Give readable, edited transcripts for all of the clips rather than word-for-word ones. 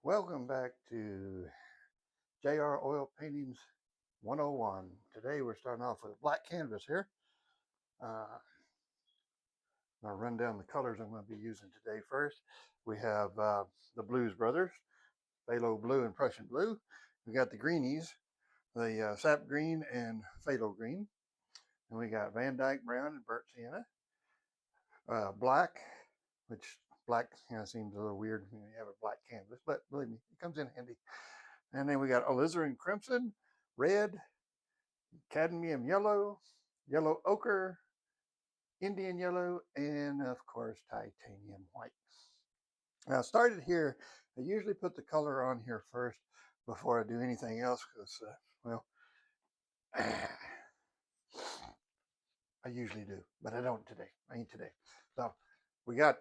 Welcome back to JR Oil Paintings 101. Today we're starting off with a black canvas here. I'm going to run down the colors I'm going to be using today first. We have the Blues Brothers, Phthalo Blue and Prussian Blue. We got the greenies, the Sap Green and Phthalo Green. And we got Van Dyke Brown and Burnt Sienna. Black, which black seems a little weird when you have a black canvas, but believe me, it comes in handy. And then we got alizarin crimson, red, cadmium yellow, yellow ochre, Indian yellow, and of course titanium white. Now I started here. I usually put the color on here first before I do anything else because, well, I usually do, but I don't today. I ain't today. So we got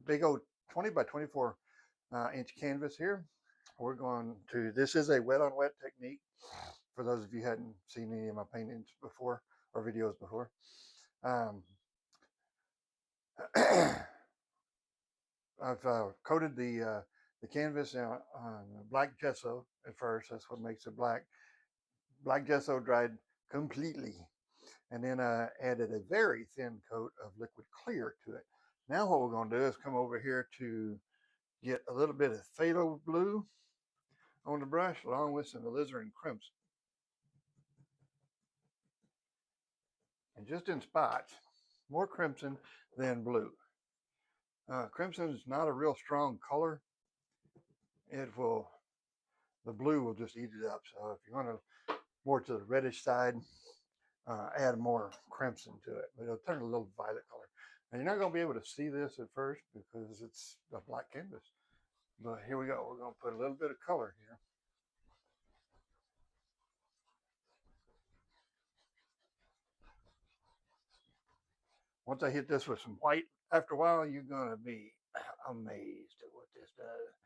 big old 20 by 24 inch canvas here. We're going to, this is a wet on wet technique for those of you who hadn't seen any of my paintings before or videos before. I've coated the canvas on black gesso at first. That's what makes it black. Black gesso dried completely, and then I added a very thin coat of liquid clear to it. Now what we're going to do is come over here to get a little bit of phthalo blue on the brush along with some alizarin crimson. And just in spots, more crimson than blue. Crimson is not a real strong color. The blue will just eat it up. So if you want to more to the reddish side, add more crimson to it. But it'll turn a little violet color. And you're not going to be able to see this at first because it's a black canvas. But here we go. We're going to put a little bit of color here. Once I hit this with some white, after a while, you're going to be amazed at what this does.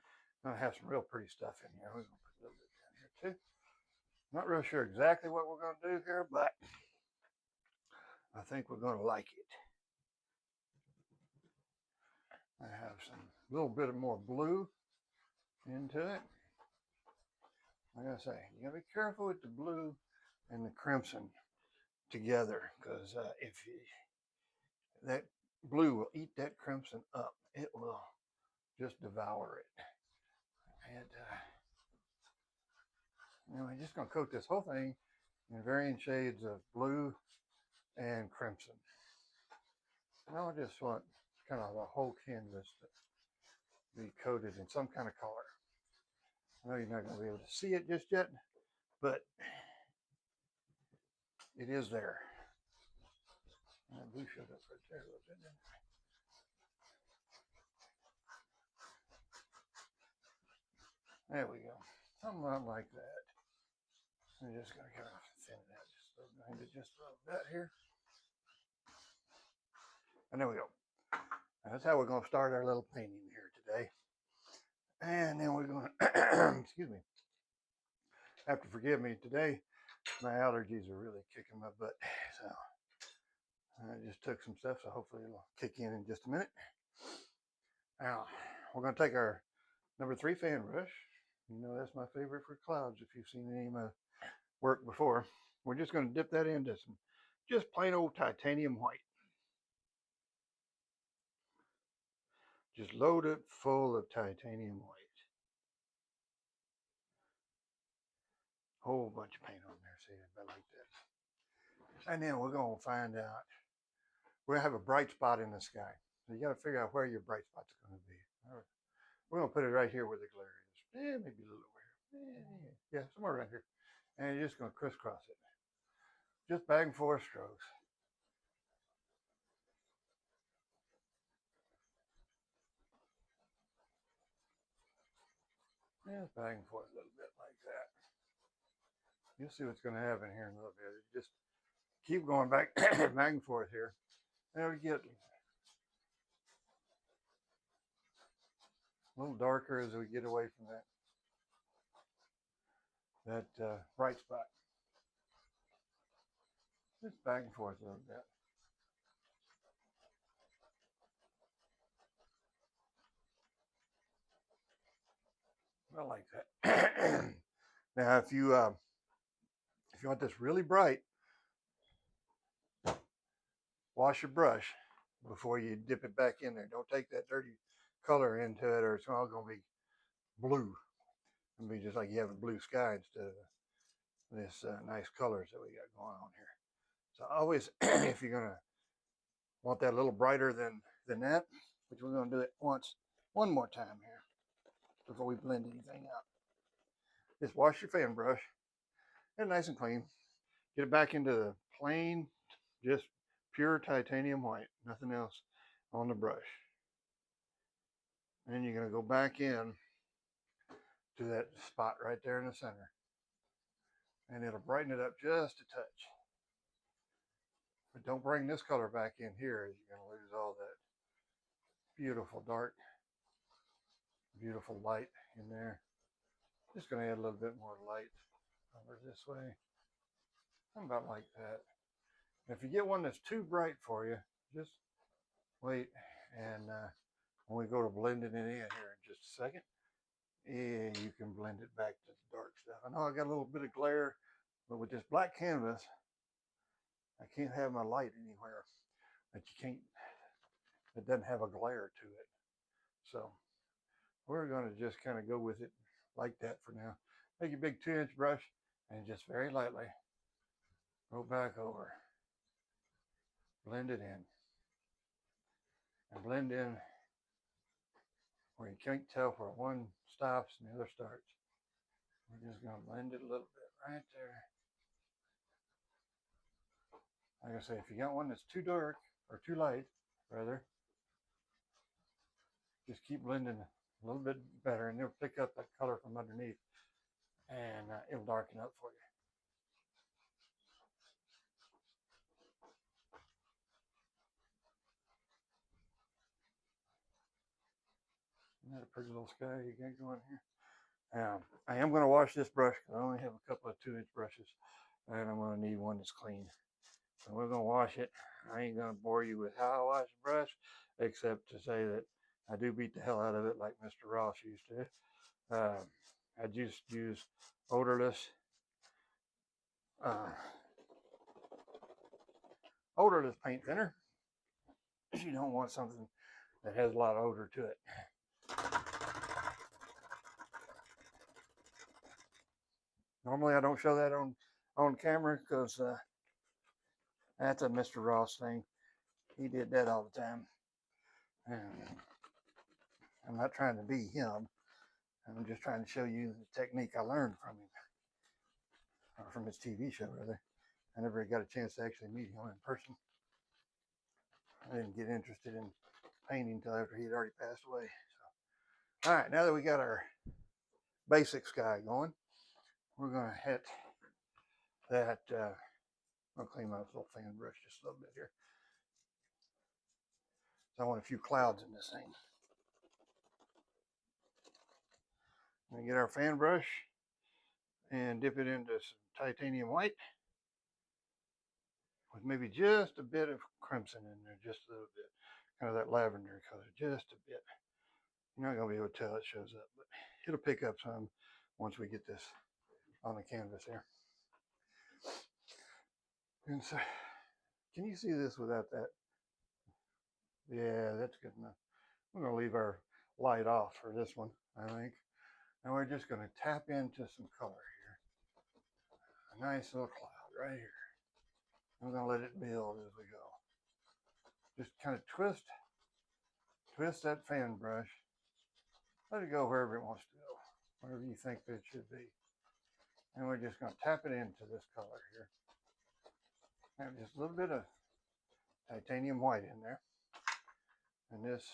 I have some real pretty stuff in here. We're going to put a little bit down here too. Not real sure exactly what we're going to do here, but I think we're going to like it. I have some little bit of more blue into it. Like I say, you gotta be careful with the blue and the crimson together because that blue will eat that crimson up. It will just devour it. And we're just gonna coat this whole thing in varying shades of blue and crimson. Now I just want kind of the whole canvas to be coated in some kind of color. I know you're not going to be able to see it just yet, but it is there. That blue showed up right there a little bit. There we go. Something like that. I'm just going to kind of thin it out just a little bit here. And there we go. That's how we're going to start our little painting here today. And then we're going to, excuse me, have to forgive me today. My allergies are really kicking my butt. So I just took some stuff, so hopefully it'll kick in just a minute. Now, we're going to take our number 3 fan brush. You know, that's my favorite for clouds if you've seen any of my work before. We're just going to dip that into some just plain old titanium white. Just load it full of titanium white. Whole bunch of paint on there, see, about like that. And then we're going to find out, we're going to have a bright spot in the sky. So you got to figure out where your bright spot's going to be. All right. We're going to put it right here where the glare is. Yeah, maybe a little over here. Yeah, somewhere right here. And you're just going to crisscross it. Just back and forth strokes. Just back and forth a little bit like that. You'll see what's going to happen here in a little bit. Just keep going back, back and forth here. And we get a little darker as we get away from that bright spot. Just back and forth a little bit. I like that. Now, if you want this really bright, wash your brush before you dip it back in there. Don't take that dirty color into it, or it's all going to be blue. It'll be just like you have a blue sky instead of this nice colors that we got going on here. So always, if you're gonna want that a little brighter than that, which we're gonna do it one more time here before we blend anything out. Just wash your fan brush, get it nice and clean. Get it back into the plain, just pure titanium white, nothing else on the brush. And then you're gonna go back in to that spot right there in the center, and it'll brighten it up just a touch. But don't bring this color back in here, as you're going to lose all that beautiful dark, beautiful light in there. Just going to add a little bit more light over this way. About like that. If you get one that's too bright for you, just wait, and when we go to blending it in here in just a second, yeah, you can blend it back to the dark stuff. I know I got a little bit of glare, but with this black canvas, I can't have my light anywhere that you can't, it doesn't have a glare to it. So we're going to just kind of go with it like that for now. Take your big 2-inch brush and just very lightly go back over, blend it in, and blend in where you can't tell where one stops and the other starts. We're just going to blend it a little bit right there. Like I say, if you got one that's too dark or too light, rather, just keep blending a little bit better, and it'll pick up that color from underneath, and it'll darken up for you. Isn't that a pretty little sky you got going here? I am going to wash this brush because I only have a couple of 2-inch brushes, and I'm going to need one that's clean. So we're going to wash it. I ain't going to bore you with how I wash the brush, except to say that I do beat the hell out of it like Mr. Ross used to. I just use odorless uh, odorless paint thinner. You don't want something that has a lot of odor to it. Normally I don't show that on camera because that's a Mr. Ross thing. He did that all the time. And I'm not trying to be him. I'm just trying to show you the technique I learned from him, or from his TV show, rather. I never got a chance to actually meet him in person. I didn't get interested in painting until after he'd already passed away. So, all right, now that we got our basic sky going, we're going to hit that. I'll clean my little fan brush just a little bit here. So I want a few clouds in this thing. We're going to get our fan brush and dip it into some titanium white with maybe just a bit of crimson in there, just a little bit, kind of that lavender color, just a bit. You're not going to be able to tell it shows up, but it'll pick up some once we get this on the canvas here. And so, can you see this without that? Yeah, that's good enough. We're going to leave our light off for this one, I think. And we're just going to tap into some color here. A nice little cloud right here. I'm going to let it build as we go. Just kind of twist that fan brush. Let it go wherever it wants to go, wherever you think that it should be. And we're just going to tap it into this color here. And just a little bit of titanium white in there. And this,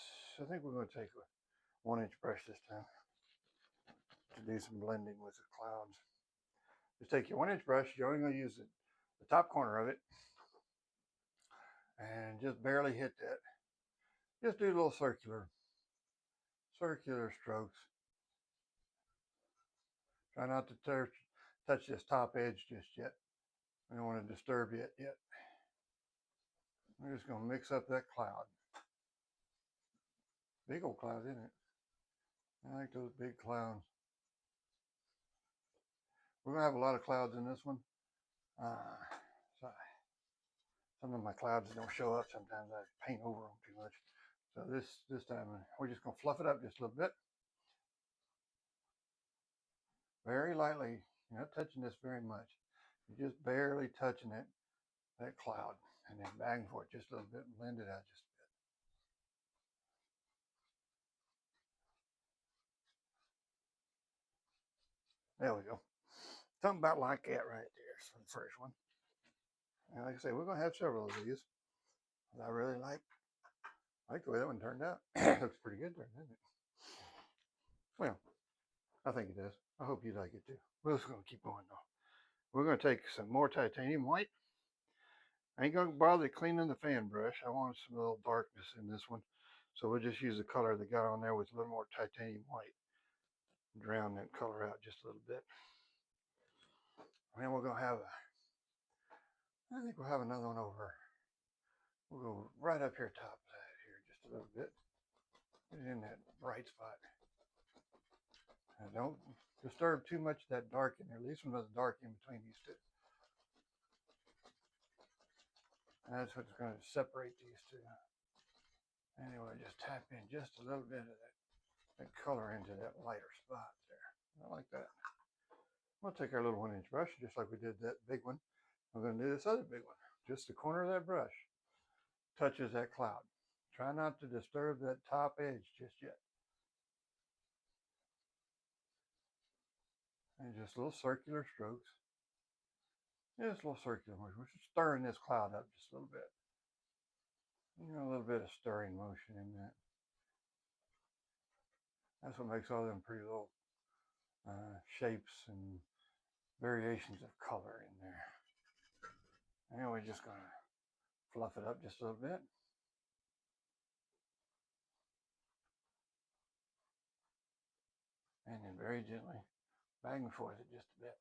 I think we're going to take a 1-inch brush this time to do some blending with the clouds. Just take your 1-inch brush, you're only going to use the top corner of it, and just barely hit that. Just do little circular strokes. Try not to touch this top edge just yet. We don't want to disturb it yet. We're just going to mix up that cloud. Big old cloud, isn't it? I like those big clouds. we're gonna have a lot of clouds in this one. So some of my clouds don't show up. Sometimes I paint over them too much. So this time we're just gonna fluff it up just a little bit, very lightly. You're not touching this very much. You're just barely touching it, that cloud, and then back and forth just a little bit and blend it out just a bit. There we go. Something about like that right there for the first one. And like I say, we're gonna have several of these. I really like the way that one turned out. Looks pretty good there, doesn't it? Well, I think it does. I hope you like it too. We're just gonna keep going though. We're gonna take some more titanium white. I ain't gonna bother cleaning the fan brush. I want some little darkness in this one. So we'll just use the color that got on there with a little more titanium white. Drown that color out just a little bit. And then we're gonna have I think we'll have another one over. We'll go right up here top side here just a little bit. Get it in that bright spot. And don't disturb too much of that dark in there. At least one was dark in between these two. And that's what's going to separate these two. Anyway, just tap in just a little bit of that color into that lighter spot there. I like that. We'll take our little 1-inch brush, just like we did that big one. We're going to do this other big one. Just the corner of that brush touches that cloud. Try not to disturb that top edge just yet. And just little circular strokes. Just a little circular motion. We're just stirring this cloud up just a little bit. You know, a little bit of stirring motion in that. That's what makes all them pretty little shapes and variations of color in there. And we're just gonna fluff it up just a little bit. And then very gently back and forth it just a bit.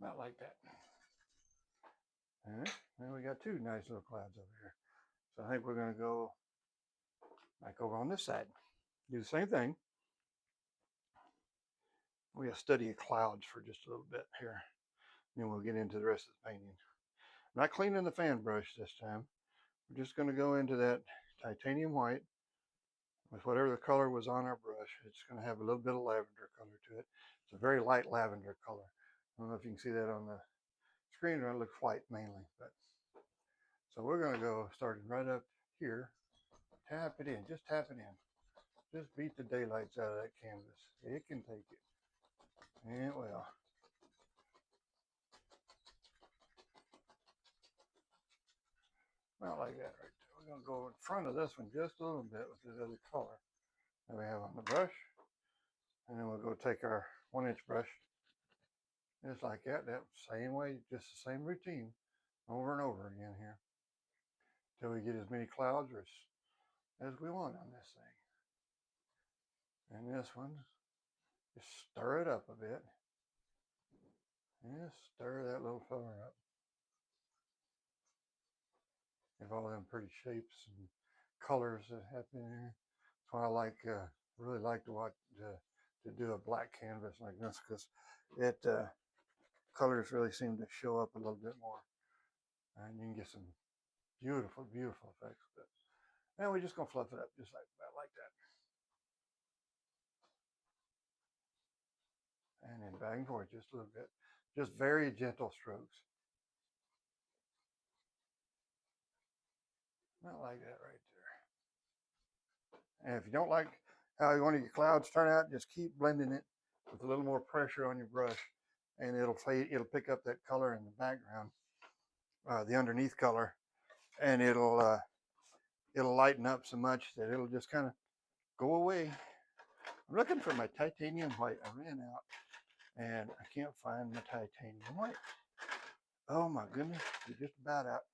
About like that. All right, then we got two nice little clouds over here. So I think we're gonna go back over on this side. Do the same thing. We're gonna study clouds for just a little bit here. Then we'll get into the rest of the painting. I'm not cleaning the fan brush this time. We're just gonna go into that titanium white with whatever the color was on our brush. It's gonna have a little bit of lavender color to it. It's a very light lavender color. I don't know if you can see that on the screen, or it looks white mainly, but so we're gonna go starting right up here. Tap it in, just tap it in. Just beat the daylights out of that canvas. It can take it. And well. Not like that right there. We're gonna go in front of this one just a little bit with this other color that we have on the brush. And then we'll go take our 1-inch brush. Just like that same way, just the same routine over and over again here. Till we get as many clouds as we want on this thing. And this one, just stir it up a bit. Just stir that little fella up. Have all them pretty shapes and colors that happen in here. That's why I really like to watch to do a black canvas like this, because it colors really seem to show up a little bit more, and you can get some beautiful, beautiful effects with it. And we're just gonna fluff it up just like that. And then back and forth just a little bit. Just very gentle strokes. Not like that right there. And if you don't like how one of your clouds turn out, just keep blending it with a little more pressure on your brush, and it'll fade. It'll pick up that color in the background, the underneath color, and it'll lighten up so much that it'll just kind of go away. I'm looking for my titanium white. I ran out, and I can't find my titanium white. Oh my goodness, we're just about out.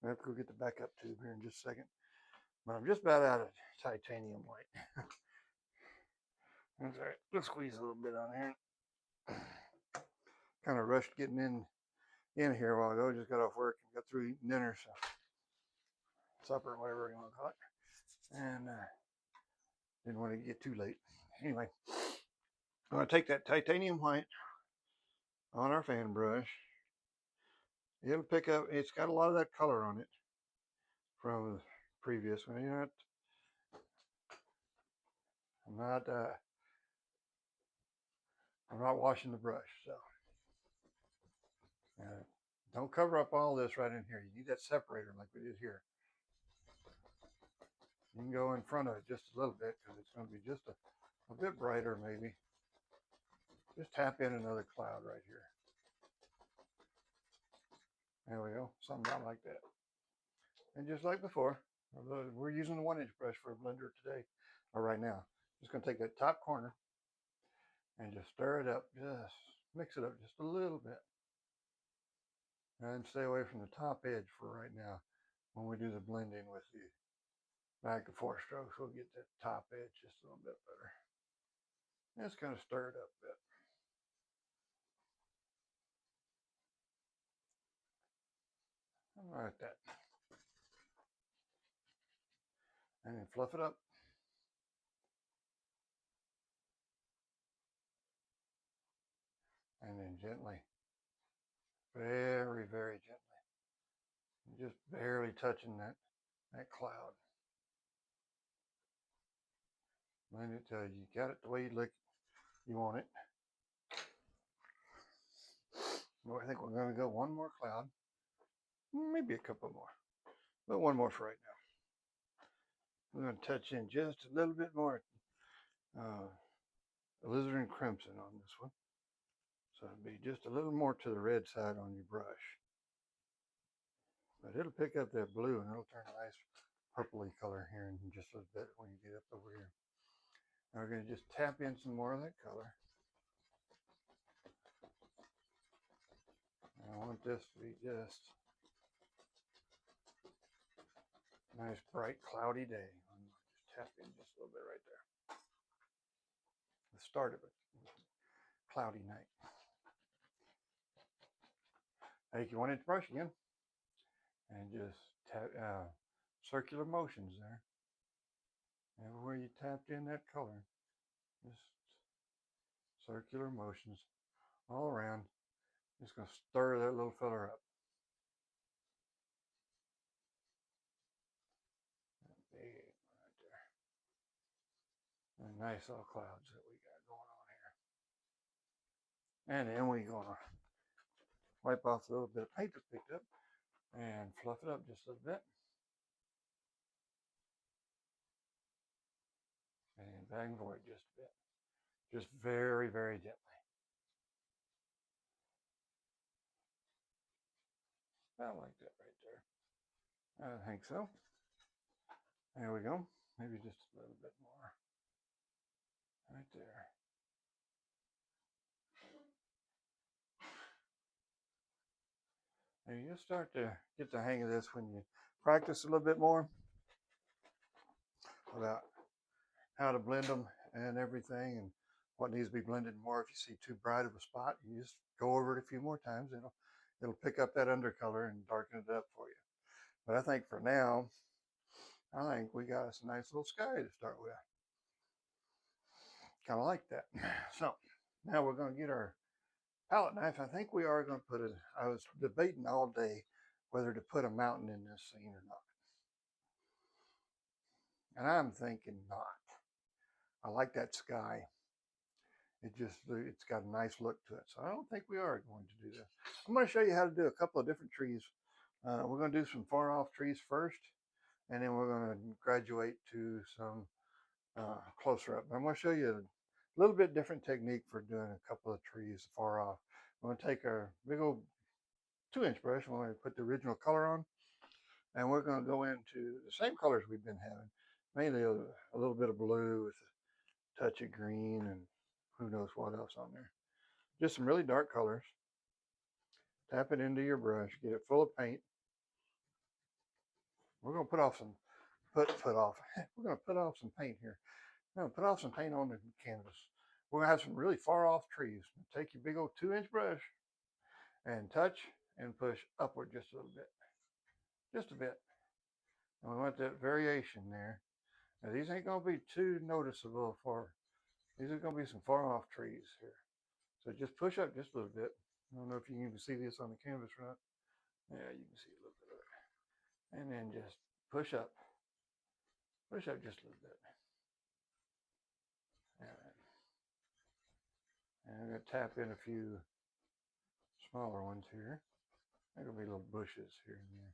I have to go get the backup tube here in just a second. But I'm just about out of titanium white. That's all right. Let's squeeze a little bit on here. Kind of rushed getting in here a while ago. Just got off work and got through eating dinner, so supper, whatever you want to call it. And didn't want to get too late. Anyway, I'm going to take that titanium white on our fan brush. It'll pick up, it's got a lot of that color on it from the previous one. You know, I'm not washing the brush, so don't cover up all this right in here. You need that separator like we did here. You can go in front of it just a little bit because it's going to be just a bit brighter maybe. Just tap in another cloud right here. There we go, something about like that. And just like before, we're using the 1-inch brush for a blender today, or right now. Just going to take that top corner and just stir it up, just mix it up just a little bit. And stay away from the top edge for right now. When we do the blending with the back to 4 strokes, we'll get that top edge just a little bit better. Just kind of stir it up a bit. Like that. And then fluff it up. And then gently, very, very gently, just barely touching that cloud. Blend it till you got it the way you want it. Well, I think we're going to go one more cloud, maybe a couple more, but one more for right now. We're going to touch in just a little bit more alizarin crimson on this one. So it'll be just a little more to the red side on your brush. But it'll pick up that blue and it'll turn a nice purpley color here in just a little bit when you get up over here. Now we're going to just tap in some more of that color. And I want this to be just a nice bright cloudy day. I'm going to just tap in just a little bit right there. The start of it. Cloudy night. Take your 1-inch brush again and just tap circular motions there. Everywhere you tapped in that color, just circular motions all around. Just going to stir that little fella up. Big right there. And nice little clouds that we got going on here. And then we're going to wipe off a little bit of paint that's picked up and fluff it up just a little bit. And back and forth just a bit. Just very, very gently. About like that right there. I think so. There we go. Maybe just a little bit more. Right there. And you'll start to get the hang of this when you practice a little bit more about how to blend them and everything and what needs to be blended more. If you see too bright of a spot, you just go over it a few more times. It'll pick up that undercolor and darken it up for you. But I think for now, I think we got us a nice little sky to start with. Kind of like that. So now we're going to get our palette knife. I think we are going to put it. I was debating all day whether to put a mountain in this scene or not. And I'm thinking not. I like that sky. It's got a nice look to it. So I don't think we are going to do that. I'm going to show you how to do a couple of different trees. We're going to do some far off trees first, and then we're going to graduate to some closer up. I'm going to show you a little bit different technique for doing a couple of trees far off. I'm going to take our big old 2-inch brush. I'm going to put the original color on, and we're going to go into the same colors we've been having, mainly a little bit of blue with a touch of green and who knows what else on there. Just some really dark colors. Tap it into your brush, get it full of paint. We're going to put off some we're going to put off some paint here. We're going to put off some paint on the canvas. We're going to have some really far off trees. Take your big old 2-inch brush and touch and push upward just a little bit. Just a bit. And we want that variation there Now these ain't gonna be too noticeable for, these are gonna be some far off trees here. So just push up just a little bit. I don't know if you can even see this on the canvas or not. Yeah, you can see a little bit of it. And then just push up. Push up just a little bit. All right. And I'm gonna tap in a few smaller ones here. There gonna be little bushes here and there.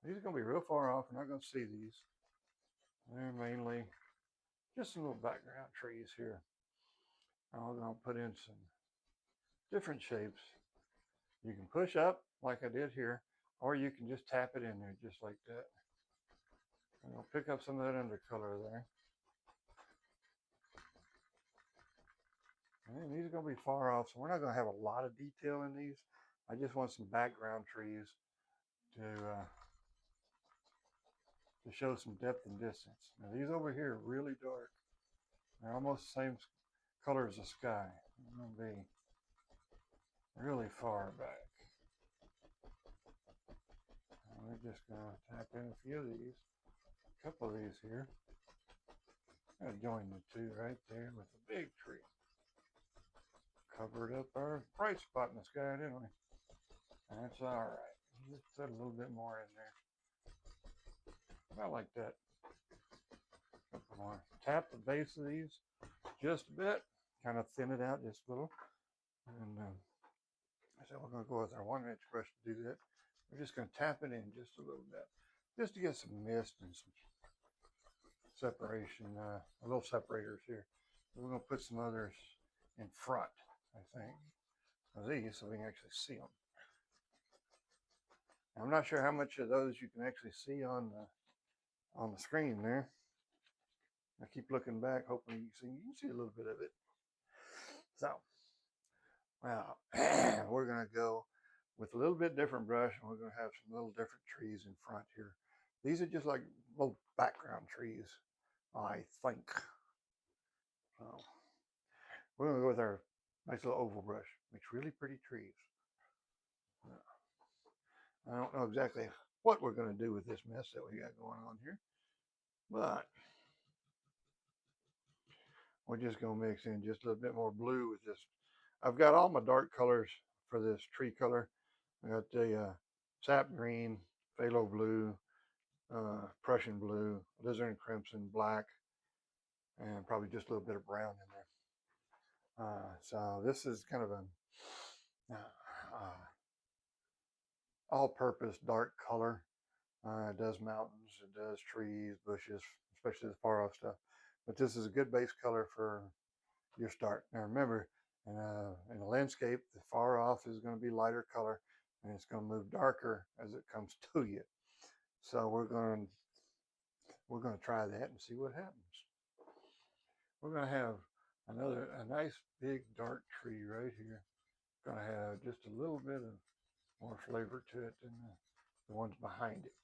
These are gonna be real far off. We're not gonna see these. They're mainly just some little background trees here. I'm gonna put in some different shapes. You can push up like I did here, or you can just tap it in there just like that. I'm gonna pick up some of that undercolor there. And these are gonna be far off, so we're not gonna have a lot of detail in these. I just want some background trees to show some depth and distance. Now these over here are really dark. They're almost the same color as the sky. They're gonna be really far back. And we're just gonna tap in a few of these, a couple of these here. I'm gonna join the two right there with the big tree. Covered up our bright spot in the sky, didn't we? That's all right. Just put a little bit more in there. About like that. A couple more. Tap the base of these just a bit. Kind of thin it out just a little. And so we're going to go with our 1-inch brush to do that. We're just going to tap it in just a little bit. Just to get some mist and some separation, a little separators here. We're going to put some others in front, I think, of these so we can actually see them. I'm not sure how much of those you can actually see on the screen there. I keep looking back, hoping you can see a little bit of it. So, well, we're going to go with a little bit different brush, and we're going to have some little different trees in front here. These are just like little background trees, I think. So, we're going to go with our nice little oval brush. Makes really pretty trees. I don't know exactly what we're going to do with this mess that we got going on here, but we're just going to mix in just a little bit more blue with this. I've got all my dark colors for this tree color. I got the sap green, phthalo blue, Prussian blue, alizarin crimson, black, and probably just a little bit of brown in there. So this is kind of an all-purpose dark color. It does mountains, it does trees, bushes, especially the far off stuff. But this is a good base color for your start. Now remember, in a landscape, the far off is going to be lighter color, and it's going to move darker as it comes to you. So we're going to try that and see what happens. We're going to have a nice big dark tree right here. Going to have just a little bit of more flavor to it than the ones behind it.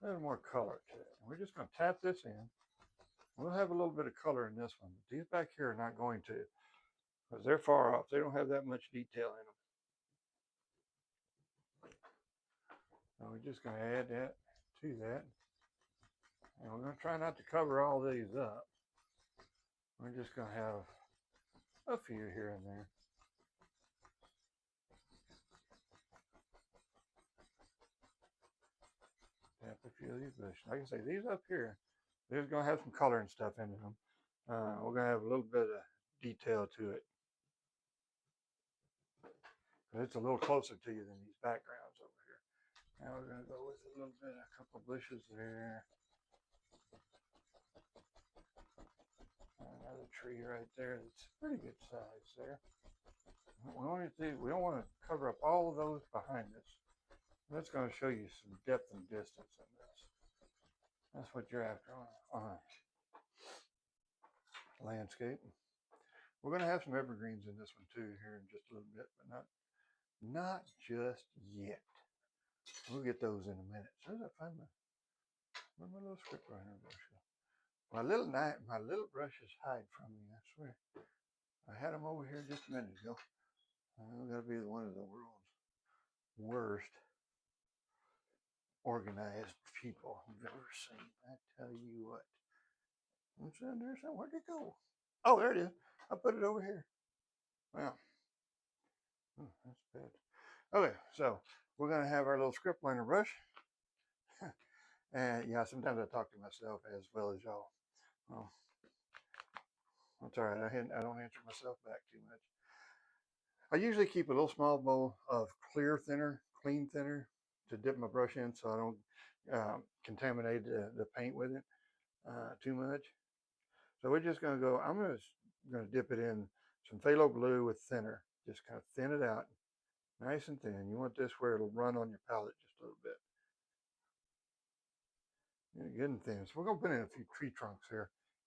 A little more color to it. And we're just going to tap this in. We'll have a little bit of color in this one. But these back here are not going to, because they're far off. They don't have that much detail in them. So we're just going to add that to that. And we're going to try not to cover all these up. We're just going to have a few here and there. Tap a few of these bushes. Like I say, these up here, they're going to have some color and stuff in them. We're going to have a little bit of detail to it. It's a little closer to you than these backgrounds over here. Now we're going to go with a little bit, a couple of bushes there. Another tree right there that's pretty good size there. We don't want to cover up all of those behind us. That's going to show you some depth and distance in this. That's what you're after on a landscape. We're going to have some evergreens in this one too here in just a little bit, but not just yet. We'll get those in a minute. As soon as I find where my little script writer brush go. My little brushes hide from me, I swear. I had them over here just a minute ago. I'm going to be one of the world's worst organized people you've ever seen. I tell you what. It's in there somewhere. Where'd it go? Oh, there it is. I put it over here. Wow. That's bad. Okay, so we're going to have our little script liner brush. And yeah, sometimes I talk to myself as well as y'all. Well, that's all right. I don't answer myself back too much. I usually keep a little small bowl of clear thinner, clean thinner, to dip my brush in so I don't contaminate the paint with it too much. So we're just going to go, I'm going to dip it in some phthalo blue with thinner. Just kind of thin it out, nice and thin. You want this where it'll run on your palette just a little bit. Good and thin. So we're going to put in a few tree trunks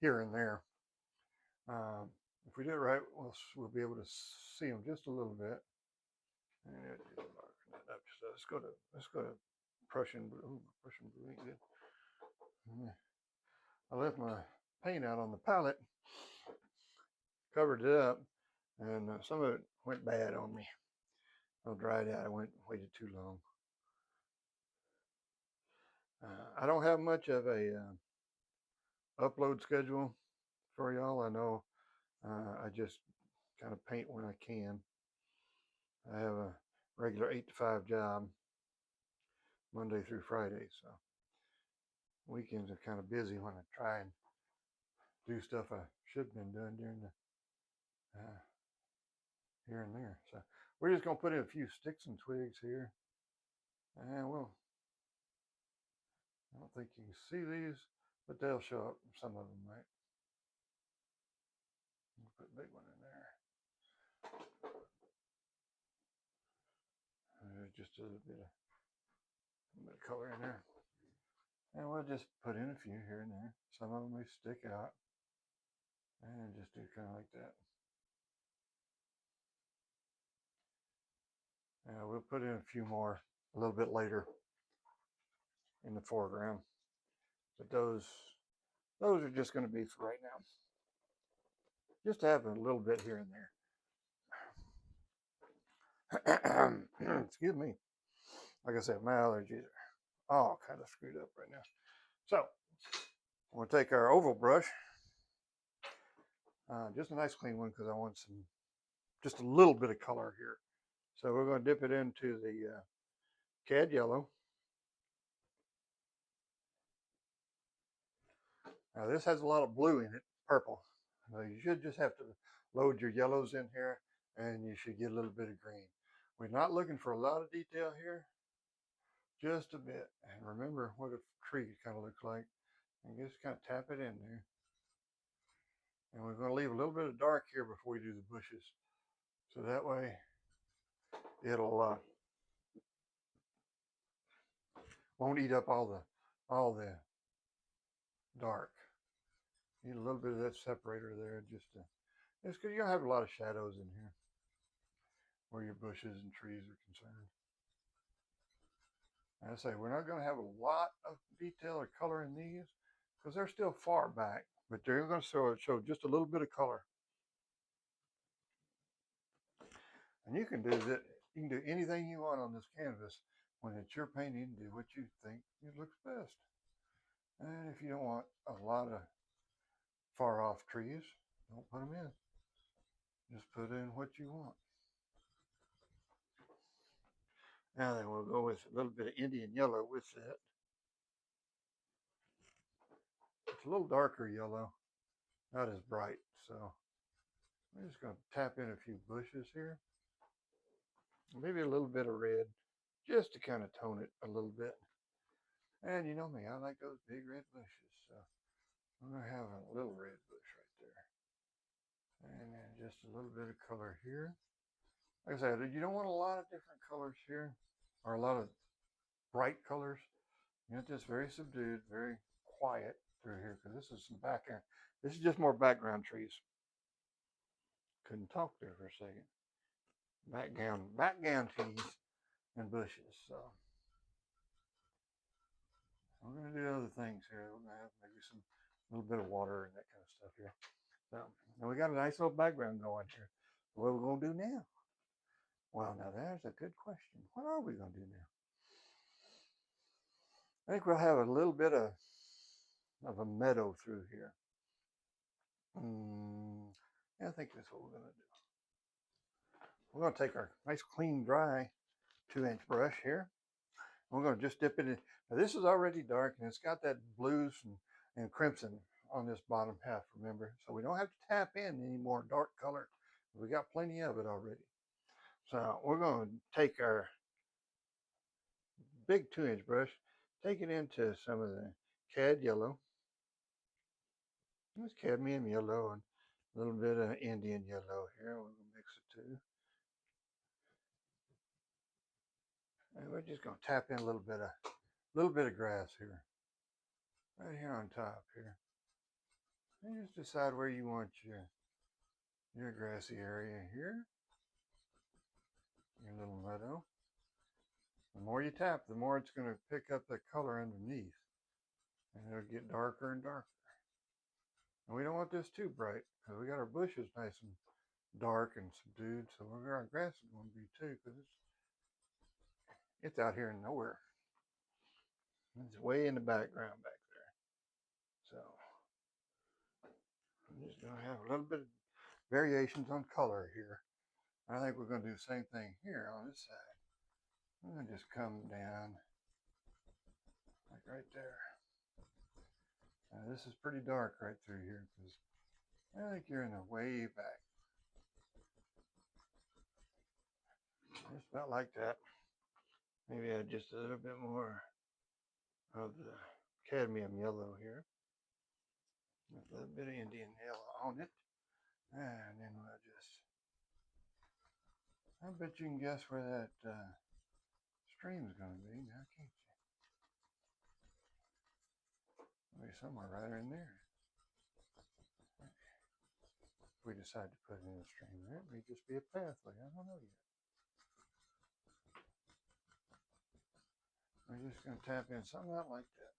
here and there. If we do it right, we'll be able to see them just a little bit. And so let's go to Prussian blue. Ooh, Prussian blue ain't good. I left my paint out on the palette, covered it up, and some of it went bad on me. I dried out. I waited too long. I don't have much of a upload schedule for y'all. I know I just kind of paint when I can. I have a regular 8 to 5 job, Monday through Friday, so weekends are kind of busy when I try and do stuff I should have been doing during the here and there. So we're just going to put in a few sticks and twigs here, and I don't think you can see these, but they'll show up. Some of them might. Put a big one in there. Just a little bit of color in there. And we'll just put in a few here and there. Some of them may stick out. And just do kind of like that. And we'll put in a few more a little bit later in the foreground. But those are just going to be for right now. Just to have a little bit here and there. Excuse me. Like I said, my allergies are all kind of screwed up right now. So we'll take our oval brush, just a nice clean one because I want just a little bit of color here. So we're going to dip it into the cad yellow. Now this has a lot of blue in it, purple. You should just have to load your yellows in here and you should get a little bit of green. We're not looking for a lot of detail here, just a bit. And remember what a tree kind of looks like. And just kind of tap it in there. And we're going to leave a little bit of dark here before we do the bushes. So that way it'll won't eat up all the dark. Need a little bit of that separator there, just it's because you're gonna have a lot of shadows in here where your bushes and trees are concerned. And I say we're not going to have a lot of detail or color in these because they're still far back, but they're going to show just a little bit of color. And you can do that. You can do anything you want on this canvas when it's your painting. Do what you think it looks best. And if you don't want a lot of far off trees, don't put them in. Just put in what you want. Now then we'll go with a little bit of Indian yellow with that. It's a little darker yellow, not as bright. So I'm just going to tap in a few bushes here. Maybe a little bit of red, just to kind of tone it a little bit. And you know me, I like those big red bushes. So I'm going to have a little red bush right there. And then just a little bit of color here. Like I said, you don't want a lot of different colors here, or a lot of bright colors. You want this very subdued, very quiet through here, because this is some background. This is just more background trees. Couldn't talk there for a second. Background trees and bushes. So we're going to do other things here. We're going to have maybe some little bit of water and that kind of stuff here. So and we got a nice little background going here. What are we going to do now? Well, now there's a good question. What are we going to do now? I think we'll have a little bit of a meadow through here. Yeah, I think that's what we're going to do. We're going to take our nice, clean, dry 2-inch brush here. We're going to just dip it in. Now, this is already dark, and it's got that blues and crimson on this bottom half, remember? So we don't have to tap in any more dark color. We got plenty of it already. So we're going to take our big 2-inch brush, take it into some of the cad yellow. It's cadmium yellow and a little bit of Indian yellow here. We're going to mix the two. And we're just going to tap in a little bit of grass here, right here on top here. And just decide where you want your grassy area here, your little meadow. The more you tap, the more it's going to pick up the color underneath, and it'll get darker and darker. And we don't want this too bright because we got our bushes nice and dark and subdued, so our grass is going to be too, because it's out here in nowhere. It's way in the background back there. So I'm just going to have a little bit of variations on color here. I think we're going to do the same thing here on this side. I'm going to just come down like right there. Now this is pretty dark right through here because I think you're in the way back. Just about like that. Maybe add just a little bit more of the cadmium yellow here. A little bit of Indian yellow on it. And then we'll just, I bet you can guess where that stream's going to be now, can't you? Maybe somewhere right in there. If we decide to put it in a stream there, it may just be a pathway. I don't know yet. We're just going to tap in something out like that.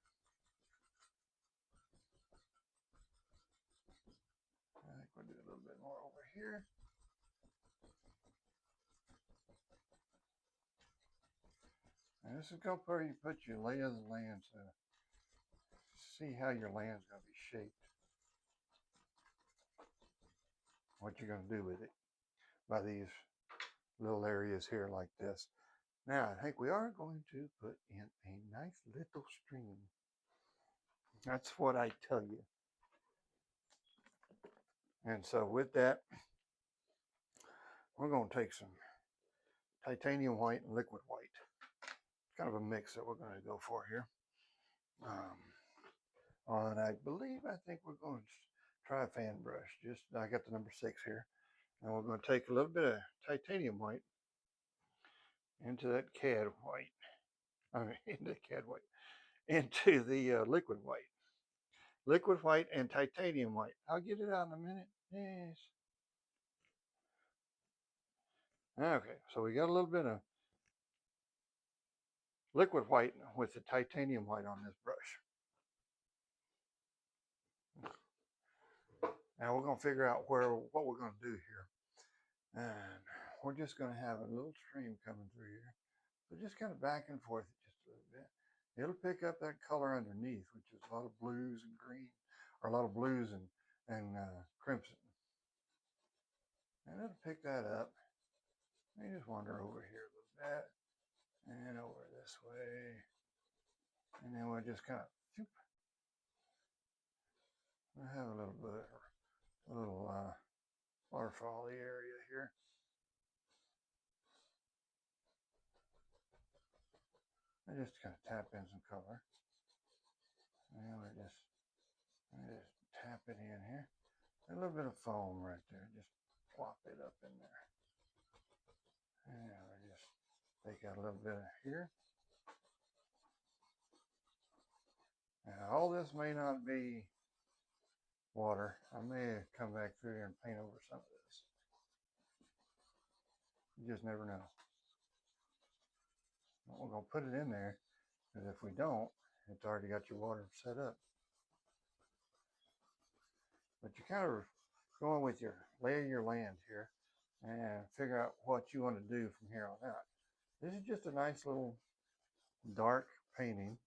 I think we'll do a little bit more over here. And this is going to where you put your lay of the land, so see how your land's going to be shaped. What you're going to do with it by these little areas here like this. Now, I think we are going to put in a nice little stream. That's what I tell you. And so with that, we're going to take some titanium white and liquid white. It's kind of a mix that we're going to go for here. And I think we're going to try a fan brush. Just I got the number 6 here. And we're going to take a little bit of titanium white into that cad white. Into cad white. Into the liquid white. Liquid white and titanium white. I'll get it out in a minute. Yes. Okay, so we got a little bit of liquid white with the titanium white on this brush. Now we're going to figure out what we're going to do here. And we're just going to have a little stream coming through here. So just kind of back and forth just a little bit. It'll pick up that color underneath, which is a lot of blues and green, or a lot of blues and crimson. And it'll pick that up. And you just wander over here a little bit, and over this way. And then we'll just kind of, we'll have a little bit, a little waterfall area here. I just kind of tap in some color. And we just tap it in here. A little bit of foam right there. Just plop it up in there. And we just take out a little bit here. Now all this may not be water. I may come back through here and paint over some of this. You just never know. We're going to put it in there, because if we don't, it's already got your water set up. But you're kind of going with your lay of your land here and figure out what you want to do from here on out. This is just a nice little dark painting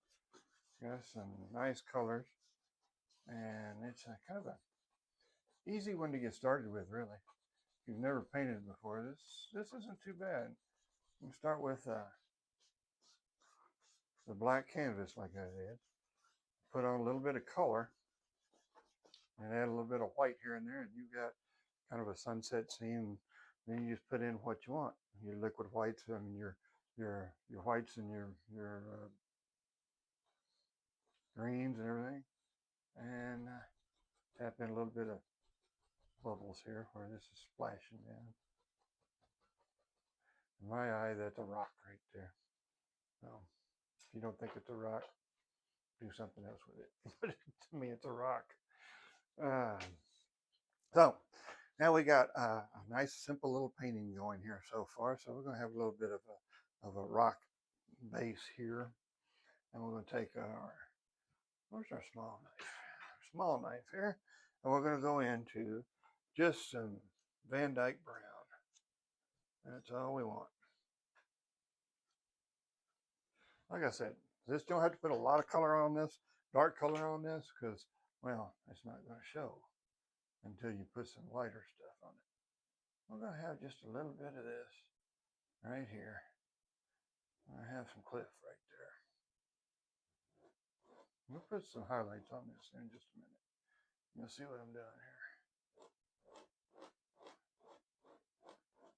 Got some nice colors, and it's a kind of a easy one to get started with, really. If you've never painted before, this isn't too bad. You can start with the black canvas like I did. Put on a little bit of color and add a little bit of white here and there, and you've got kind of a sunset scene. Then you just put in what you want. Your liquid whites, I mean your whites and your greens and everything, and tap in a little bit of bubbles here where this is splashing down. In my eye, that's a rock right there. So if you don't think it's a rock, do something else with it. But to me, it's a rock. So now we got a nice, simple little painting going here so far. So we're going to have a little bit of a rock base here, and we're going to take where's our small knife? Small knife here, and we're going to go into just some Van Dyke brown. That's all we want. Like I said, this don't have to put a lot of color on this, dark color on this, because, well, it's not going to show until you put some lighter stuff on it. We're going to have just a little bit of this right here. I have some cliff right there. We'll put some highlights on this in just a minute. You'll see what I'm doing here.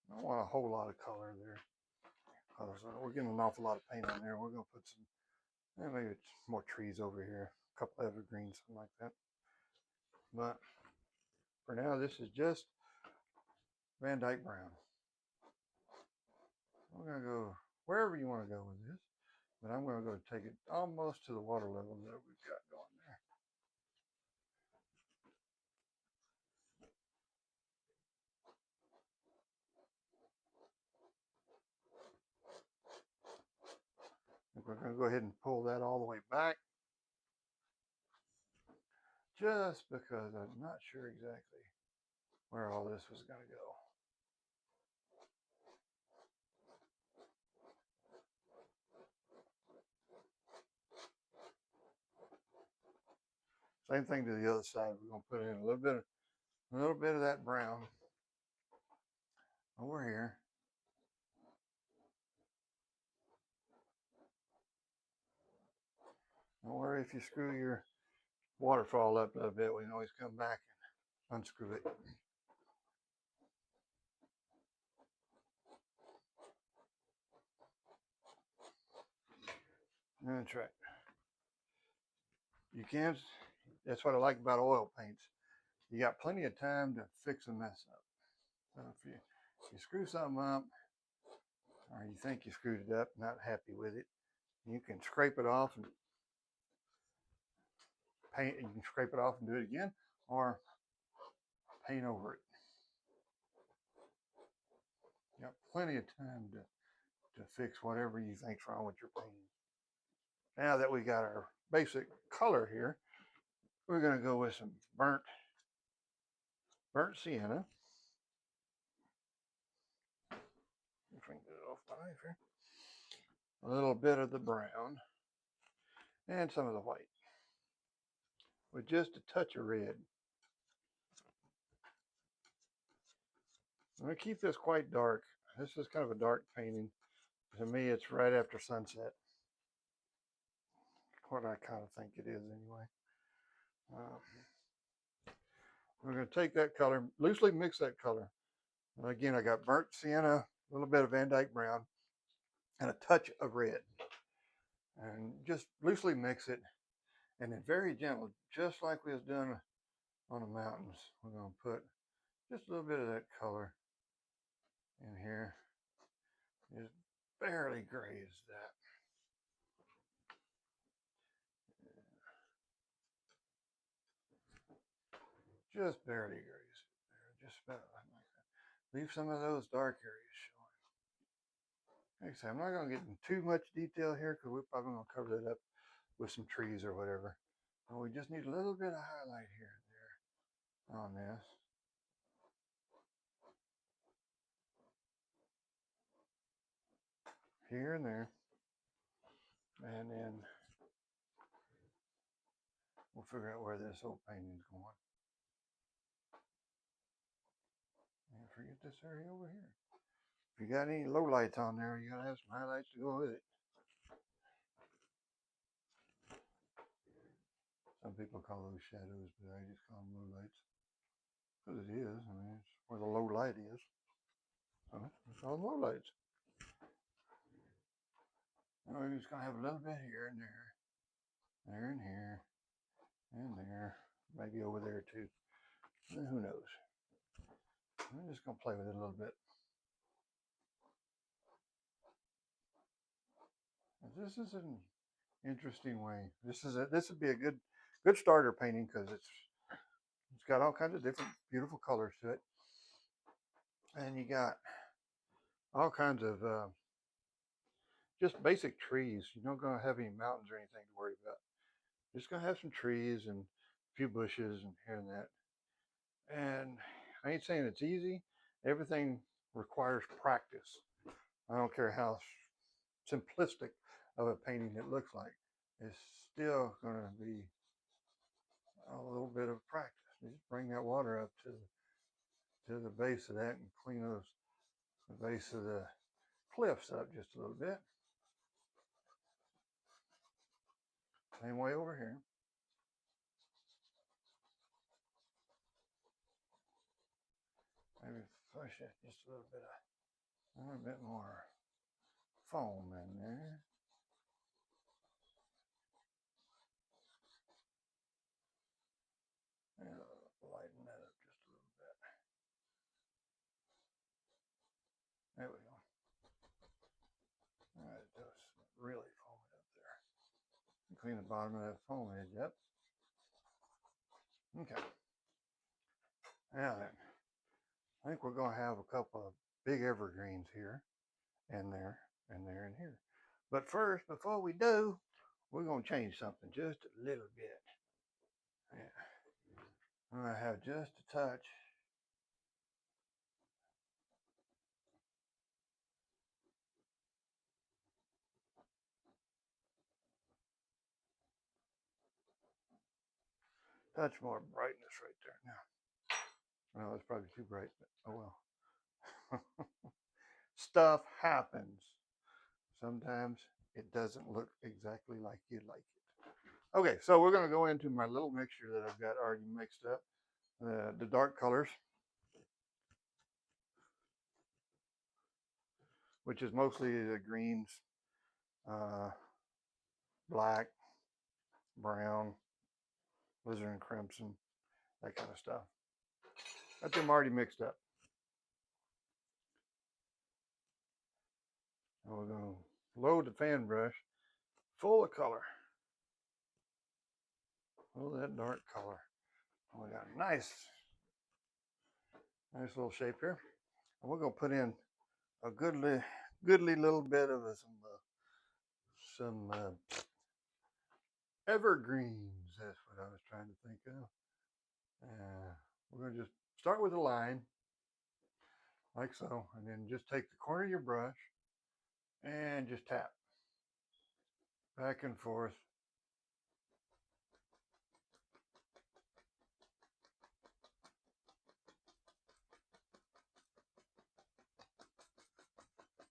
I don't want a whole lot of color there. We're getting an awful lot of paint on there. We're going to put some, maybe it's more trees over here, a couple evergreens, something like that. But for now, this is just Van Dyke brown. We're going to go wherever you want to go with this, but I'm going to go take it almost to the water level that we've got going there. We're going to go ahead and pull that all the way back, just because I'm not sure exactly where all this was going to go. Same thing to the other side. We're going to put in a little bit of that brown over here. Don't worry if you screw your waterfall up a little bit. We can always come back and unscrew it. That's right. You can. That's what I like about oil paints. You got plenty of time to fix a mess up. So if you screw something up, or you think you screwed it up, not happy with it, you can scrape it off and paint. You can scrape it off and do it again, or paint over it. You got plenty of time to fix whatever you think's wrong with your painting. Now that we got our basic color here, we're going to go with some burnt sienna. If we can get it off my knife here. A little bit of the brown and some of the white with just a touch of red. I'm going to keep this quite dark. This is kind of a dark painting. To me, it's right after sunset. What I kind of think it is anyway. We're going to take that color, loosely mix that color. Again, I got burnt sienna, a little bit of Van Dyke brown, and a touch of red. And just loosely mix it. And then very gentle, just like we was doing on the mountains. We're going to put just a little bit of that color in here. Just barely graze that. Just barely graze it there. Just about like that. Leave some of those dark areas showing. Like I said, I'm not going to get in too much detail here because we're probably going to cover that up with some trees or whatever. And we just need a little bit of highlight here and there on this. Here and there. And then we'll figure out where this whole painting's going. And forget this area over here. If you got any low lights on there, you gotta have some highlights to go with it. Some people call those shadows, but I just call them low lights. Because it is. I mean, it's where the low light is. So it's all low lights. And we're just gonna have a little bit here and there, there and here, and there, maybe over there too. Who knows? I'm just gonna play with it a little bit. This is an interesting way. This would be a good starter painting because it's got all kinds of different beautiful colors to it, and you got all kinds of just basic trees. You're not gonna have any mountains or anything to worry about. Just gonna have some trees and a few bushes and here and that. And I ain't saying it's easy. Everything requires practice. I don't care how simplistic of a painting it looks like. It's still going to be a little bit of practice. You just bring that water up to the base of that and clean the base of the cliffs up just a little bit. Same way over here. Maybe push it just a little bit more foam in there. And lighten that up just a little bit. There we go. All right, just really foam it up there. Clean the bottom of that foam edge up. Okay. Now then, I think we're going to have a couple of big evergreens here and there and there and here. But first, before we do, we're going to change something just a little bit. Yeah. I'm going to have just a touch. Touch more brightness right there now. Well, it's probably too bright, but oh well. Stuff happens. Sometimes it doesn't look exactly like you'd like it. Okay, so we're going to go into my little mixture that I've got already mixed up. The dark colors, which is mostly the greens, black, brown, alizarin crimson, that kind of stuff. Got them already mixed up. And we're going to load the fan brush full of color. Full of that dark color. We got a nice little shape here. And we're going to put in a goodly little bit of some evergreens. That's what I was trying to think of. We're going to just start with a line, like so, and then just take the corner of your brush and just tap back and forth.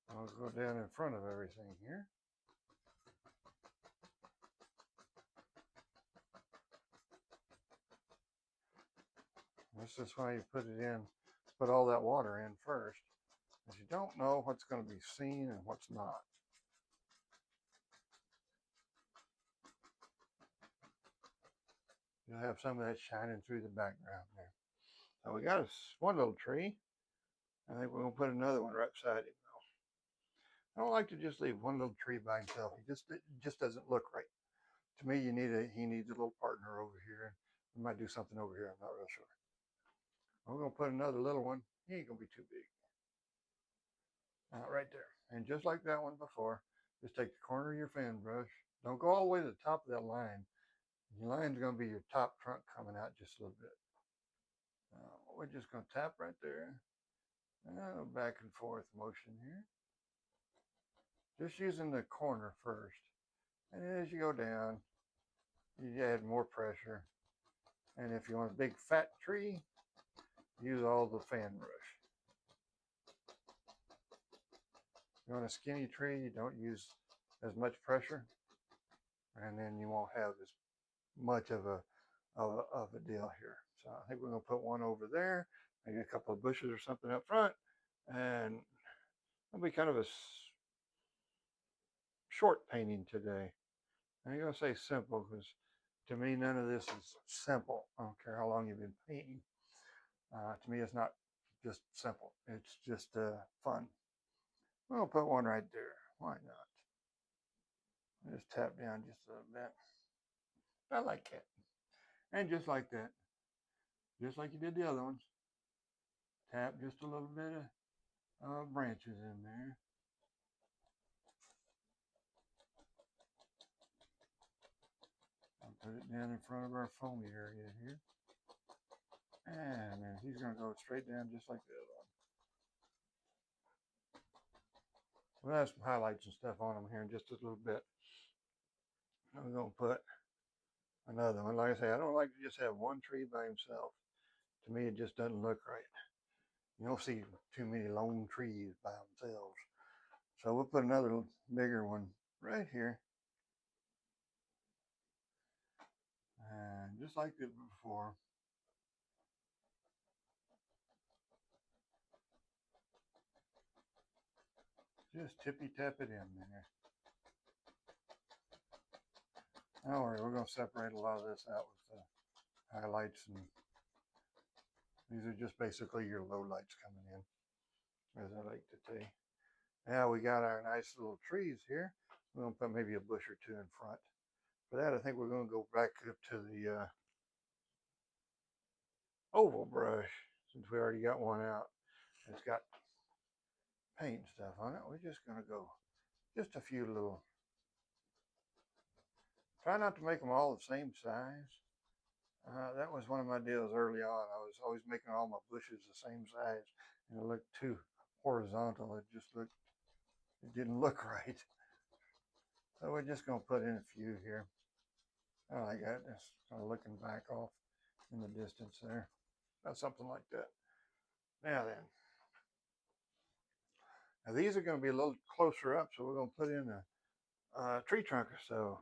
I'll go down in front of everything here. This is why you put it in, put all that water in first, because you don't know what's going to be seen and what's not. You'll have some of that shining through the background there. So we got one little tree. I think we're going to put another one right beside it. I don't like to just leave one little tree by himself. It just doesn't look right. To me, he needs a little partner over here. We might do something over here. I'm not real sure. We're going to put another little one. He ain't going to be too big. Right there. And just like that one before, just take the corner of your fan brush. Don't go all the way to the top of that line. Your line's going to be your top trunk coming out just a little bit. We're just going to tap right there. Back and forth motion here. Just using the corner first. And as you go down, you add more pressure. And if you want a big fat tree, use all the fan brush. If you want a skinny tree, you don't use as much pressure, and then you won't have as much of a deal here. So I think we're going to put one over there, maybe a couple of bushes or something up front, and it'll be kind of a short painting today. I ain't going to say simple because to me none of this is simple. I don't care how long you've been painting. To me it's not just simple. It's just fun. We'll put one right there. Why not? Just tap down just a little bit. I like it. And just like that, just like you did the other ones, tap just a little bit of branches in there. I'll put it down in front of our foamy area here. And then he's going to go straight down just like the other one. We'll have some highlights and stuff on them here in just a little bit. And we're going to put another one. Like I say, I don't like to just have one tree by himself. To me, it just doesn't look right. You don't see too many lone trees by themselves. So we'll put another bigger one right here. And just like it before. Just tippy tap it in there. Don't worry, we're going to separate a lot of this out with the highlights, and these are just basically your low lights coming in, as I like to say. Now we got our nice little trees here. We're going to put maybe a bush or two in front. For that, I think we're going to go back up to the oval brush, since we already got one out. It's got paint and stuff on it. We're just going to go just a few little. Try not to make them all the same size. That was one of my deals early on. I was always making all my bushes the same size, and it looked too horizontal. It didn't look right. So we're just going to put in a few here. I like that. Just kind of looking back off in the distance there. Something like that. Now then. Now these are going to be a little closer up, so we're going to put in a tree trunk or so.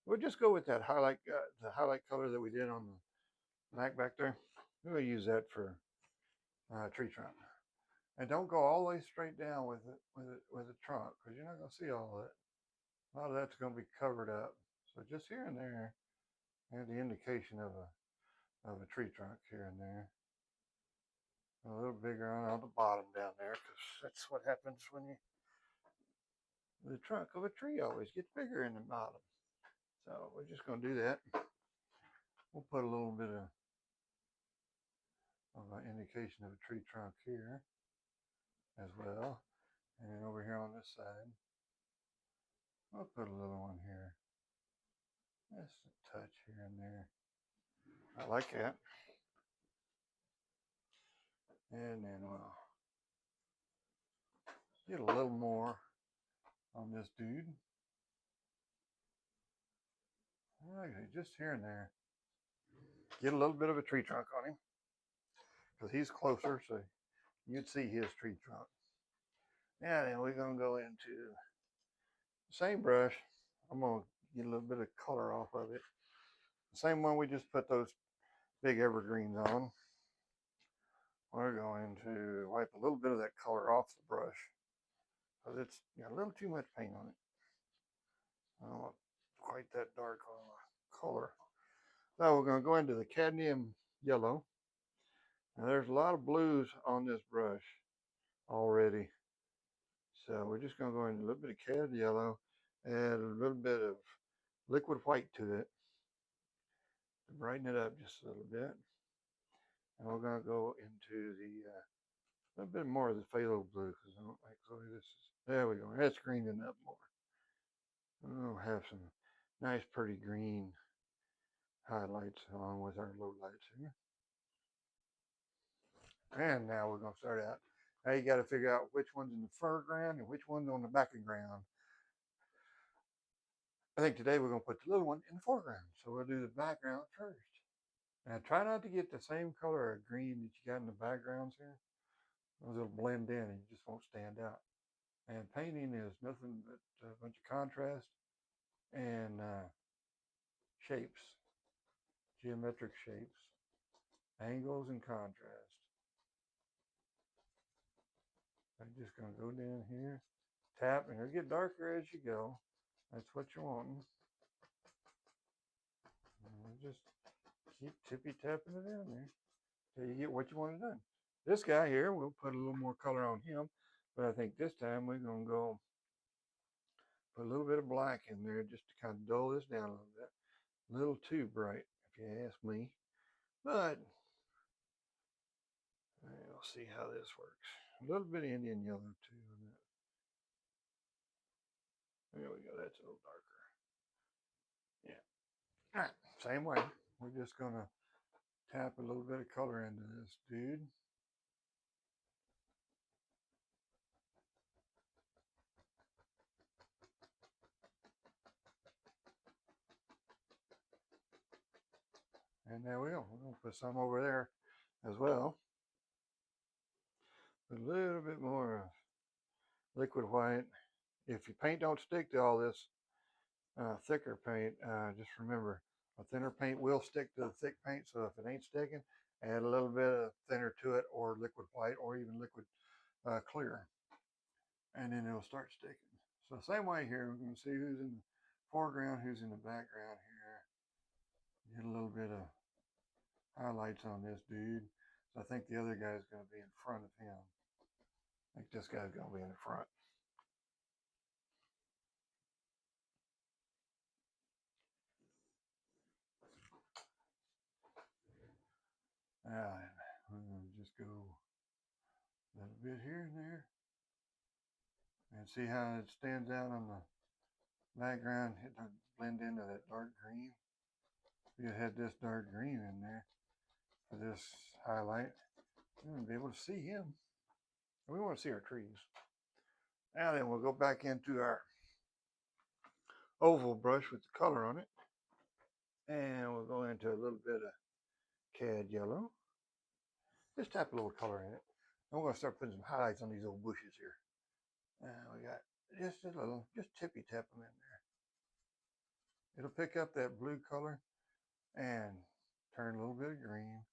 We'll just go with that highlight, the highlight color that we did on the back there. We're going to use that for tree trunk. And don't go all the way straight down with the trunk, because you're not going to see all of it. A lot of that's going to be covered up. So just here and there, and the indication of a tree trunk here and there. A little bigger on the bottom down there, because that's what happens when the trunk of a tree always gets bigger in the bottom. So we're just going to do that. We'll put a little bit of an indication of a tree trunk here as well. And then over here on this side, I'll put a little one here. Just a touch here and there. I like that. And then we'll get a little more on this dude. Okay, just here and there. Get a little bit of a tree trunk on him, because he's closer, so you'd see his tree trunk. Now then, we're going to go into the same brush. I'm going to get a little bit of color off of it. The same one we just put those big evergreens on. We're going to wipe a little bit of that color off the brush, because it's got a little too much paint on it. I don't want quite that dark on the color. Now we're going to go into the cadmium yellow. Now there's a lot of blues on this brush already. So we're just going to go into a little bit of cad yellow, add a little bit of liquid white to it to brighten it up just a little bit. And we're going to go into the a little bit more of the phthalo blue, because I don't like the way this is. There we go. That's greening up more. We'll have some nice pretty green highlights along with our low lights here. And now we're going to start out. Now you got to figure out which one's in the foreground and which one's on the background. I think today we're going to put the little one in the foreground. So we'll do the background first. Now try not to get the same color of green that you got in the backgrounds here. Those will blend in and you just won't stand out. And painting is nothing but a bunch of contrast and shapes, geometric shapes, angles and contrast. I'm just going to go down here, tap, and it'll get darker as you go. That's what you're wanting. And just keep tippy tapping it down there till you get what you want done. This guy here, we'll put a little more color on him, but I think this time we're going to go put a little bit of black in there just to kind of dull this down a little bit. A little too bright, if you ask me. But we'll see how this works. A little bit of Indian yellow too. There we go. That's a little darker. Yeah. All right. Same way. We're just going to tap a little bit of color into this dude. And there we go. We're going to put some over there as well. A little bit more liquid white. If your paint don't stick to all this thicker paint, just remember a thinner paint will stick to the thick paint. So if it ain't sticking, add a little bit of thinner to it, or liquid white, or even liquid clear, and then it'll start sticking. So same way here, we're going to see who's in the foreground, who's in the background here. Get a little bit of highlights on this dude. So I think the other guy's going to be in front of him. I think this guy's going to be in the front. Alright, we're going to just go a little bit here and there. And see how it stands out on the background. It doesn't blend into that dark green. If you had this dark green in there for this highlight, you wouldn't be able to see him. We want to see our trees. Now then, we'll go back into our oval brush with the color on it. And we'll go into a little bit of cad yellow. Just tap a little color in it. I'm going to start putting some highlights on these old bushes here. And we got just a little, just tippy tap them in there. It'll pick up that blue color and turn a little bit of green.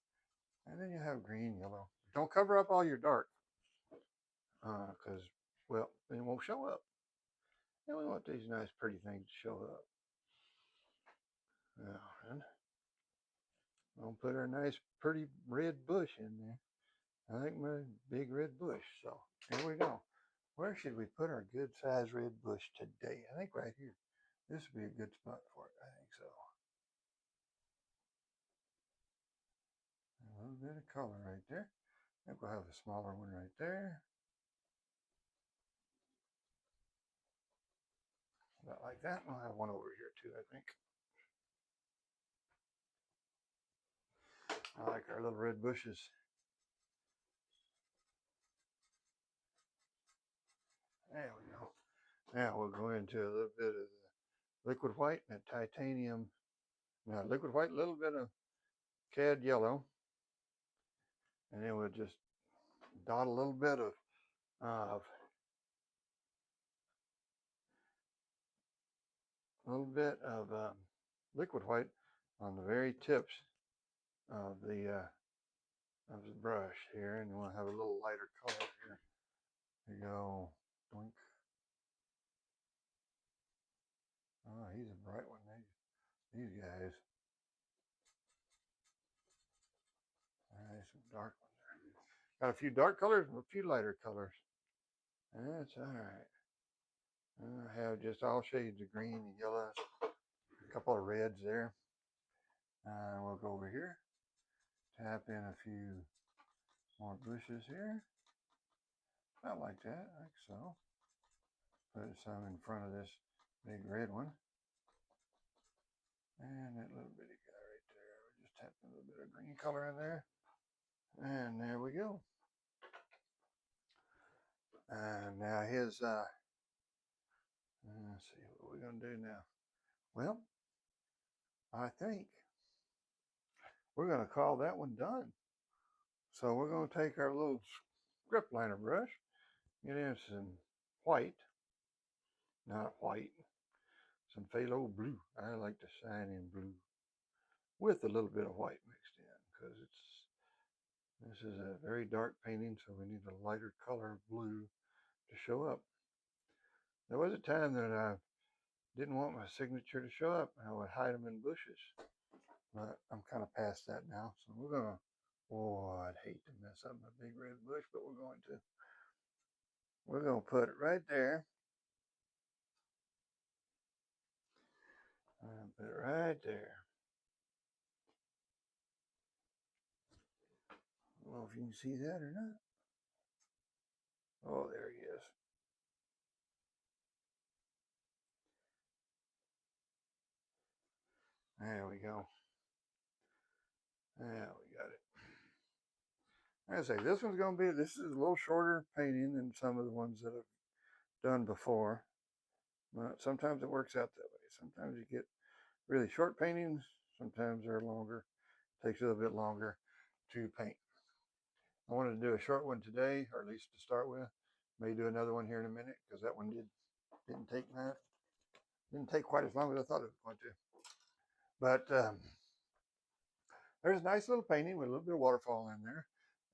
And then you have green, yellow. Don't cover up all your dark, because, well, then it won't show up. And we want these nice, pretty things to show up. Now, and I'll put our nice, pretty red bush in there. I think my big red bush. So here we go. Where should we put our good size red bush today? I think right here. This would be a good spot for it. I think so. A little bit of color right there. I think we'll have a smaller one right there. About like that. We'll have one over here too, I think. I like our little red bushes. There we go. Now we'll go into a little bit of the liquid white and titanium. Now liquid white, a little bit of cad yellow. And then we'll just dot a little bit of liquid white on the very tips of the brush here, and we'll have a little lighter color here. There you go. Doink. Oh, he's a bright one. These guys. There's some dark ones there. Got a few dark colors and a few lighter colors. That's all right. I have just all shades of green and yellow, a couple of reds there. We'll go over here, tap in a few more bushes here. Not like that, like so. Put some in front of this big red one. And that little bitty guy right there. We'll just tap a little bit of green color in there. And there we go. And now his, let's see what we're going to do now. Well, I think we're going to call that one done. So we're going to take our little script liner brush, get in some white, not white, some phthalo blue. I like to shine in blue with a little bit of white mixed in because this is a very dark painting, so we need a lighter color of blue to show up. There was a time that I didn't want my signature to show up. I would hide them in bushes, but I'm kind of past that now. So we're gonna, oh, I'd hate to mess up my big red bush, but we're going to. We're gonna put it right there. Put it right there. I don't know if you can see that or not. Oh, there he is. There we go. Yeah, we got it. Like I say, this is a little shorter painting than some of the ones that I've done before. But sometimes it works out that way. Sometimes you get really short paintings, sometimes they're longer. Takes a little bit longer to paint. I wanted to do a short one today, or at least to start with. May do another one here in a minute because that one didn't take quite as long as I thought it was going to. But there's a nice little painting with a little bit of waterfall in there,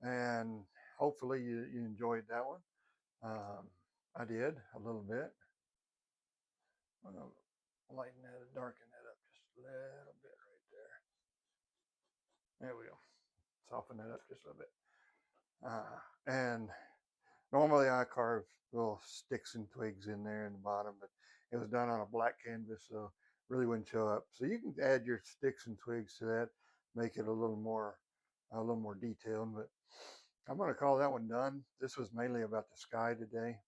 and hopefully you enjoyed that one. I did a little bit. I'm gonna lighten that, darken that up just a little bit right there. There we go. Soften that up just a little bit. And normally I carve little sticks and twigs in there in the bottom, but it was done on a black canvas, so really wouldn't show up. So you can add your sticks and twigs to that, make it a little more detailed. But I'm going to call that one done. This was mainly about the sky today.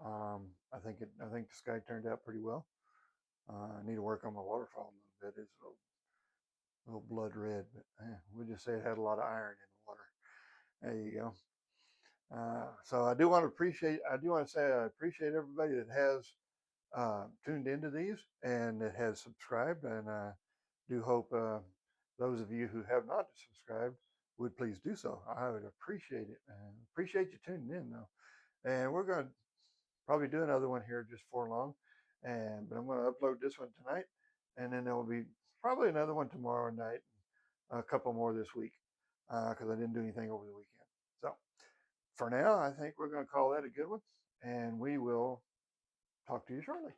I think the sky turned out pretty well. I need to work on my waterfall a little bit. It's a little blood red, but we'll just say it had a lot of iron in the water. There you go. So I do want to say I appreciate everybody that has tuned into these and that has subscribed, and I do hope those of you who have not subscribed would please do so. I would appreciate it, and appreciate you tuning in though. And we're going to probably do another one here just for long, but I'm going to upload this one tonight, and then there will be probably another one tomorrow night, a couple more this week because I didn't do anything over the weekend. So for now, I think we're going to call that a good one, and we will talk to you shortly.